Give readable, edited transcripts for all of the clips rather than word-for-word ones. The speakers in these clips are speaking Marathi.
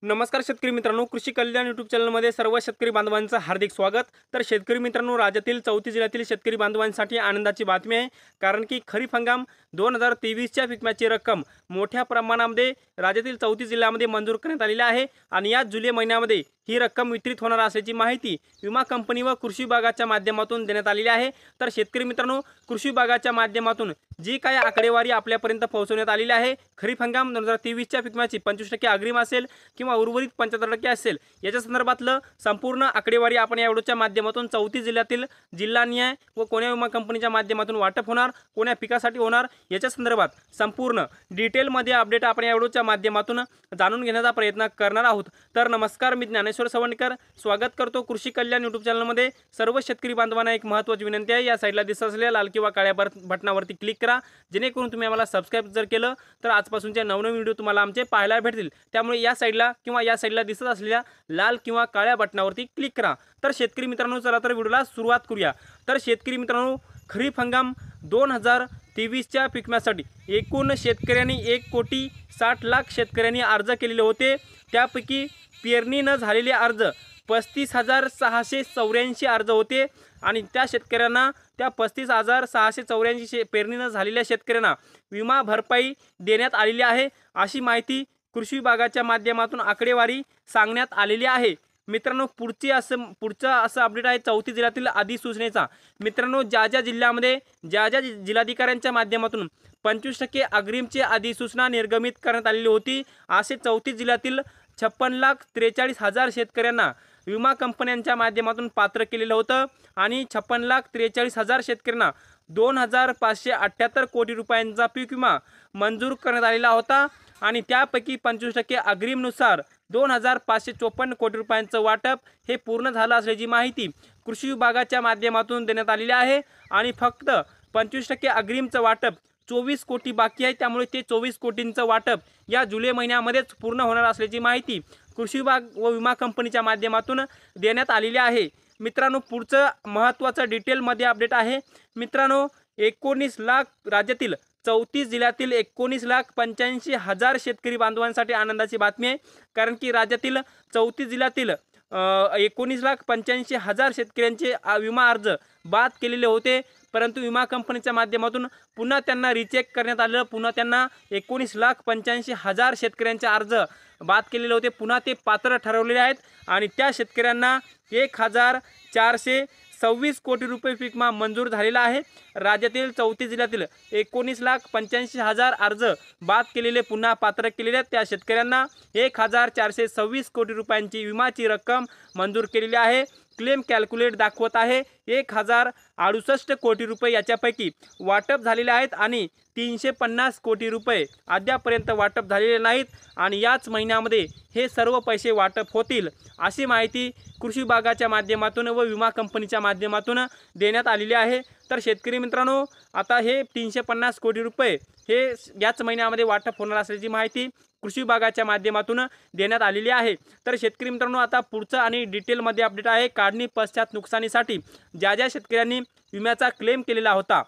नमस्कार शेतकरी मित्रांनो, कृषी कल्याण यूट्यूब चॅनलमध्ये सर्व शेतकरी बांधवांचं हार्दिक स्वागत। तर शेतकरी मित्रांनो, राज्यातील 34 जिल्ह्यातील शेतकरी बांधवांसाठी आनंदाची बातमी आहे, कारण की खरीप हंगाम 2023च्या विम्याची रक्कम मोठ्या प्रमाणामध्ये राज्यातील 34 जिल्ह्यांमध्ये मंजूर करण्यात आलेली आहे आणि या जुलै महिन्यामध्ये ही रक्कम वितरित होणार असल्याची माहिती विमा कंपनी व कृषी विभागाच्या माध्यमातून देण्यात आलेली आहे। तर शेतकरी मित्रांनो, कृषी विभागाच्या माध्यमातून जी काही आकडेवारी आपल्यापर्यंत पोहोचवण्यात आलेली आहे, खरीप हंगाम 2023च्या विम्याची 25% अग्रिम असेल किंवा उर्वरित 75% असेल, याच्या संदर्भातलं संपूर्ण आकडेवारी आपण या व्हिडिओच्या माध्यमातून 34 जिल्ह्यातील जिल्हानिहाय व कोण्या विमा कंपनीच्या माध्यमातून वाटप होणार, कोण्या पिकासाठी होणार, याच्या संदर्भात संपूर्ण डिटेलमध्ये अपडेट आपण या व्हिडिओच्या माध्यमातून जाणून घेण्याचा प्रयत्न करणार आहोत। तर नमस्कार, मी ज्ञानेश्वर सवंडकर स्वागत करतो कृषी कल्याण यूट्यूब चॅनलमध्ये। सर्व शेतकरी बांधवांना एक महत्त्वाची विनंती आहे, या साईडला दिसत असलेल्या लाल किंवा काळ्या बटनावरती क्लिक करा, जेणेकरून तुम्ही आम्हाला सबस्क्राइब जर केलं तर आजपासूनचे नवनवीन व्हिडिओ तुम्हाला आमचे पाहायला भेटतील। त्यामुळे या साईडला किंवा या साईडला दिसत असलेल्या लाल किंवा काळ्या बटनावरती क्लिक करा। तर शेतकरी मित्रांनो, चला तर व्हिडिओला सुरुवात करूया। तर शेतकरी मित्रांनो, खरीप हंगाम 2023च्या पिकम्यासाठी एकूण शेतकऱ्यांनी 1,60,00,000 शेतकऱ्यांनी अर्ज केलेले होते। त्यापैकी पेरणी न झालेले अर्ज 35,684 अर्ज होते आणि त्या शेतकऱ्यांना, त्या 35,684 पेरणी न झालेल्या शेतकऱ्यांना विमा भरपाई देण्यात आलेली आहे, अशी माहिती कृषी विभागाच्या माध्यमातून आकडेवारी सांगण्यात आलेली आहे। मित्रांनो, पुढचं असं अपडेट आहे 34 जिल्ह्यातील अधिसूचनेचा। मित्रांनो, ज्या जिल्ह्यामध्ये ज्या जिल्हाधिकाऱ्यांच्या माध्यमातून 25% अग्रिमची अधिसूचना निर्गमित करण्यात आलेली होती, असे 34 जिल्ह्यातील 56,43,000 शेतकऱ्यांना विमा कंपन्यांच्या माध्यमातून पात्र केलेलं होतं आणि 56,43,000 शेतकऱ्यांना 2,578 कोटी रुपयांचा पीक विमा मंजूर करण्यात आलेला होता आणि त्यापैकी 25% अग्रिमनुसार 2,554 कोटी रुपयांचं वाटप हे पूर्ण झालं असल्याची माहिती कृषी विभागाच्या माध्यमातून देण्यात आलेली आहे आणि फक्त 25% अग्रिमचं वाटप 24 कोटी बाकी आहे, त्यामुळे ते 24 कोटींचं वाटप या जुलै महिन्यामध्येच पूर्ण होणार असल्याची माहिती कृषी विभाग व विमा कंपनीच्या माध्यमातून देण्यात आलेली आहे। मित्रांनो, पुढचं महत्त्वाचं डिटेलमध्ये अपडेट आहे। मित्रांनो, 19 लाख राज्यातील 34 जिल्ह्यातील 19,85,000 शेतकरी बांधवांसाठी आनंदाची बातमी आहे, कारण की राज्यातील 34 जिल्ह्यातील 19,85,000 शेतकऱ्यांचे विमा अर्ज बाद केलेले होते, परंतु विमा कंपनीच्या माध्यमातून पुन्हा त्यांना रिचेक करण्यात आलं। पुन्हा त्यांना 19,85,000 शेतकऱ्यांचे अर्ज बाद केलेले होते, पुन्हा ते पात्र ठरवलेले आहेत आणि त्या शेतकऱ्यांना 1,426 कोटी रुपये पीक विमा मंजूर झालेला आहे। राज्यातील 34 जिल्ह्यातील 19,85,000 अर्ज बाद केलेले, पुन्हा पात्र केलेले त्या शेतकऱ्यांना 1,426 कोटी रुपयांची विमाची रक्कम मंजूर केलेली आहे। क्लेम कॅल्क्युलेट दाखवत आहे 1,068 कोटी रुपये याच्यापैकी वाटप झालेले आहेत आणि 350 कोटी रुपये अद्यापर्यंत वाटप झालेले नाहीत आणि याच महिन्यामध्ये हे सर्व पैसे वाटप होतील, अशी माहिती कृषी विभागाच्या माध्यमातून व विमा कंपनीच्या माध्यमातून देण्यात आलेली आहे। तर शेतकरी मित्रांनो, आता हे 350 कोटी रुपये हे याच महिन्यामध्ये वाटप होणार असल्याची माहिती कृषी विभागाच्या माध्यमातून देण्यात आलेली आहे। तर शेतकरी मित्रांनो, आता पुढचं आणि डिटेलमध्ये अपडेट आहे काढणी पश्चात नुकसानीसाठी ज्या शेतकऱ्यांनी विम्याचा क्लेम केलेला होता,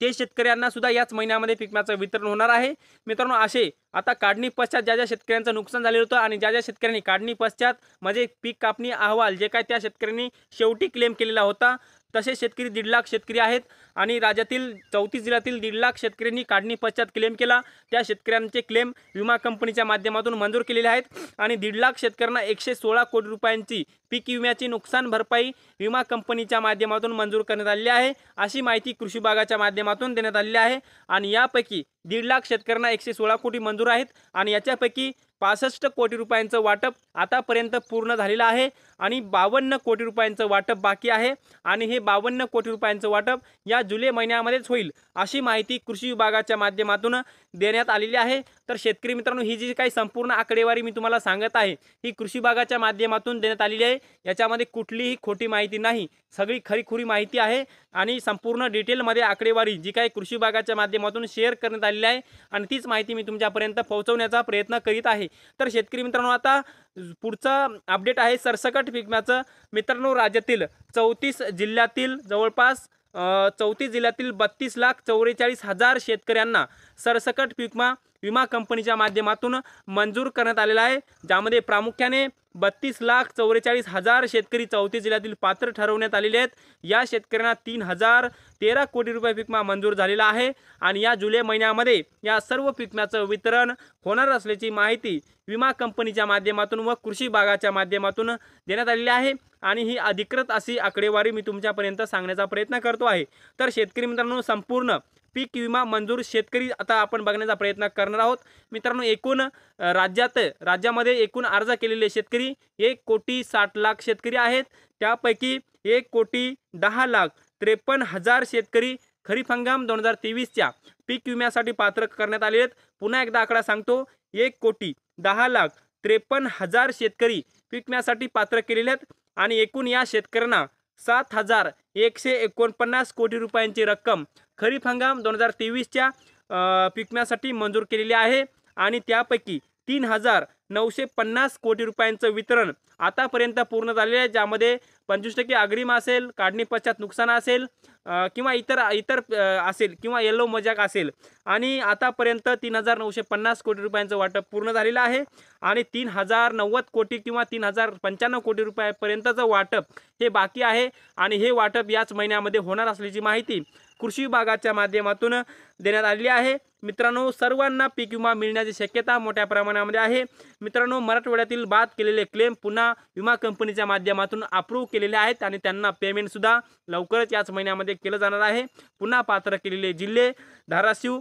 ते शेतकऱ्यांना सुद्धा याच महिन्यामध्ये पीक विम्याचं वितरण होणार आहे। मित्रांनो, असे आता काढणी पश्चात ज्या शेतकऱ्यांचं नुकसान झालेलं होतं आणि ज्या शेतकऱ्यांनी काढणी पश्चात म्हणजे पीक कापणी अहवाल जे काय त्या शेतकऱ्यांनी शेवटी क्लेम केलेला होता, तसे शेतकरी 1.5 लाख शेतकरी आहेत आणि राज्यातील 34 जिल्ह्यातील 1.5 लाख शेतकऱ्यांनी काढणी पश्चात क्लेम केला। त्या शेतकऱ्यांचे क्लेम विमा कंपनीच्या माध्यमातून मंजूर केलेले आहेत आणि 1.5 लाख शेतकऱ्यांना 116 कोटी रुपयांची पीक विम्याची नुकसान भरपाई विमा कंपनीच्या माध्यमातून मंजूर करण्यात आलेली आहे, अशी माहिती कृषी विभागाच्या माध्यमातून देण्यात आलेली आहे आणि यापैकी 1.5 लाख शेतकऱ्यांना 116 कोटी मंजूर आहेत आणि याच्यापैकी 65 कोटी रुपयांचं वाटप आतापर्यंत पूर्ण झालेलं आहे आणि 52 कोटी रुपयांचं वाटप बाकी आहे आणि हे 52 कोटी रुपयांचं वाटप या जुलै महिन्यामध्येच होईल, अशी माहिती कृषी विभागाच्या माध्यमातून देण्यात आलेली आहे। तर शेतकरी मित्रांनो, ही जी काही संपूर्ण आकडेवारी मी तुम्हाला सांगत आहे, ही कृषी विभागाच्या माध्यमातून देण्यात आलेली आहे। याच्यामध्ये कुठलीही खोटी माहिती नाही, सगळी खरीखुरी माहिती आहे आणि संपूर्ण डिटेलमध्ये आकडेवारी जी काही कृषी विभागाच्या माध्यमातून शेअर करण्यात आलेली आहे आणि तीच माहिती मी तुमच्यापर्यंत पोहोचवण्याचा प्रयत्न करीत आहे। तर शेतकरी मित्रांनो, आता पुढचा अपडेट आहे सरसकट पीक विम्याचं। मित्रांनो, राज्यातील 34 जिल्ह्यातील जवळपास 34 जिल्ह्यातील 32,44,000 शेतकऱ्यांना सरसकट पीक विमा विमा कंपनीच्या माध्यमातून मंजूर करण्यात आलेला आहे, ज्यामध्ये प्रामुख्याने 32,44,000 शेतकरी 34 जिल्ह्यातील पात्र ठरवण्यात आलेले आहेत। या शेतकऱ्यांना 3,013 कोटी रुपये पीक विमा मंजूर झालेला आहे आणि या जुलै महिन्यामध्ये या सर्व पीक विम्याचं वितरण होणार असल्याची माहिती विमा कंपनीच्या माध्यमातून व कृषी विभागाच्या माध्यमातून देण्यात आलेली आहे आणि ही अधिकृत अशी आकडेवारी मी तुमच्यापर्यंत सांगण्याचा प्रयत्न करतो आहे। तर शेतकरी मित्रांनो, संपूर्ण पीक विमा मंजूर शेतकरी आता आपण बघण्याचा प्रयत्न करणार आहोत। मित्रांनो, एकूण राज्यामध्ये एकूण अर्ज केलेले शेतकरी 1,60,00,000 शेतकरी आहेत। त्यापैकी 1,10,53,000 शेतकरी खरीप हंगाम 2023च्या पीक विम्यासाठी पात्र करण्यात आले आहेत। पुन्हा एकदा आकडा सांगतो, 1,10,53,000 शेतकरी पीक विम्यासाठी पात्र केलेले आहेत आणि एकूण या शेतकऱ्यांना 7,149 कोटी रुपयांची रक्कम खरीप हंगाम 2023च्या पीक विम्यासाठी मंजूर केलेली आहे आणि त्यापैकी 3,950 कोटी रुपयांचं वितरण आतापर्यंत पूर्ण झालेले आहे, ज्यामध्ये 25% अग्रिम असेल, काढणी पश्चात नुकसान असेल किंवा इतर असेल किंवा येलो मजाक असेल आणि आतापर्यंत 3,950 कोटी रुपयांचं वाटप पूर्ण झालेलं आहे आणि 3,090 कोटी किंवा 3,095 कोटी रुपयापर्यंतचं वाटप हे बाकी आहे आणि हे वाटप याच महिन्यामध्ये होणार असल्याची माहिती कृषी विभागाच्या माध्यमातून देण्यात आलेली आहे। मित्रांनो, सर्वांना पीक विमा मिळण्याची शक्यता मोठ्या प्रमाणामध्ये आहे। मित्रांनो, मराठवाड्यातील बाद केलेले क्लेम पुन्हा विमा कंपनीच्या माध्यमातून अप्रूव्ह केलेले आहेत आणि त्यांना पेमेंट सुद्धा लवकरच याच महिन्यामध्ये केलं जाणार आहे। पुन्हा पात्र केलेले जिल्हे धाराशिव,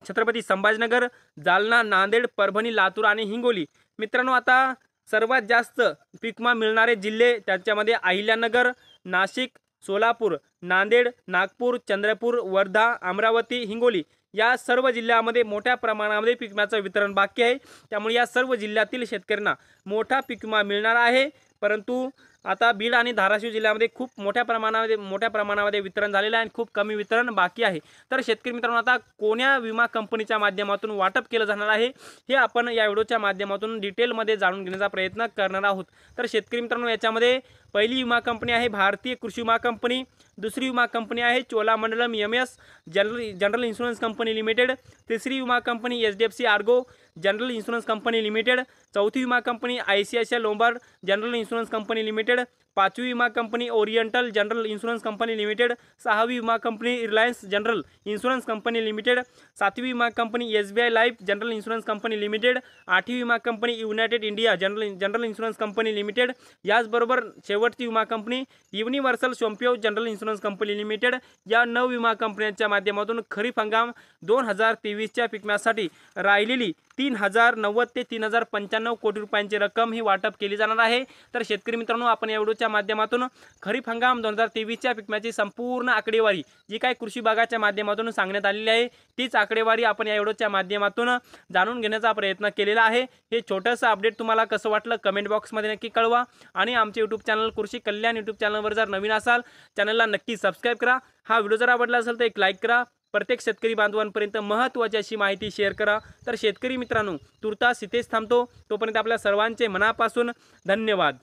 छत्रपती संभाजीनगर, जालना, नांदेड, परभणी, लातूर आणि हिंगोली। मित्रांनो, आता सर्वात जास्त पीक विमा मिळणारे जिल्हे त्याच्यामध्ये अहिल्यानगर, नाशिक, सोलापूर, नांदेड, नागपूर, चंद्रपूर, वर्धा, अमरावती, हिंगोली या सर्व जिल्ह्यामध्ये मोठ्या प्रमाणामध्ये पीक विम्याचं वितरण बाकी आहे। त्यामुळे या सर्व जिल्ह्यातील शेतकऱ्यांना मोठा पीक विमा मिळणार आहे, परंतु आता बीड आणि धाराशिव जिल्ह्यामध्ये खूप मोठ्या प्रमाणामध्ये वितरण झालेलं आहे आणि खूप कमी वितरण बाकी आहे। तर शेतकरी मित्रांनो, आता कोण्या विमा कंपनीच्या माध्यमातून वाटप केलं जाणार आहे हे आपण या व्हिडिओच्या माध्यमातून डिटेलमध्ये जाणून घेण्याचा प्रयत्न करणार आहोत। तर शेतकरी मित्रांनो, याच्यामध्ये पहिली विमा कंपनी आहे भारतीय कृषी विमा कंपनी, दुसरी विमा कंपनी आहे Cholamandalam MS general insurance company limited, तिसरी विमा company HDFC Ergo general insurance company limited, चौथी विमा company ICICI Lombard general insurance company limited, पाचवी विमा company oriental general insurance company limited, सहावी विमा company Reliance general insurance company limited, सातवी विमा company SBI life general insurance company limited, आठवी विमा company United India general insurance company limited, याचबरोबर शेवटची विमा company universal Sompo general insurance company limited. या 9 विमा कंपन्यांच्या माध्यमातून खरीप हंगाम 2023च्या पीक विम्यासाठी राहिलेली 3,090 ते 3,095 कोटी रुपयांची रक्कम ही वाटप केली जाणार आहे। तर शेतकरी मित्रांनो, आपण या व्हिडिओच्या माध्यमातून खरीप हंगाम 2023च्या पीक विम्याची संपूर्ण आकडेवारी जी काही कृषी विभागाच्या माध्यमातून सांगण्यात आलेली आहे तीच आकडेवारी आपण या व्हिडिओच्या माध्यमातून जाणून घेण्याचा प्रयत्न केलेला आहे। हे छोटंसं अपडेट तुम्हाला कसं वाटलं कमेंट बॉक्समध्ये नक्की कळवा आणि आमचे यूट्यूब चॅनल कृषी कल्याण यूट्यूब चॅनलवर जर नवीन असाल चॅनलला नक्की सबस्क्राईब करा। हा व्हिडिओ जर आवडला असेल तर एक लाईक करा। प्रत्येक शेतकरी बांधवांपर्यंत महत्त्वाची अशी माहिती शेअर करा। तर शेतकरी मित्रांनो, तुर्तास इथेच थांबतो। तोपर्यंत आपल्या सर्वांचे मनापासून धन्यवाद।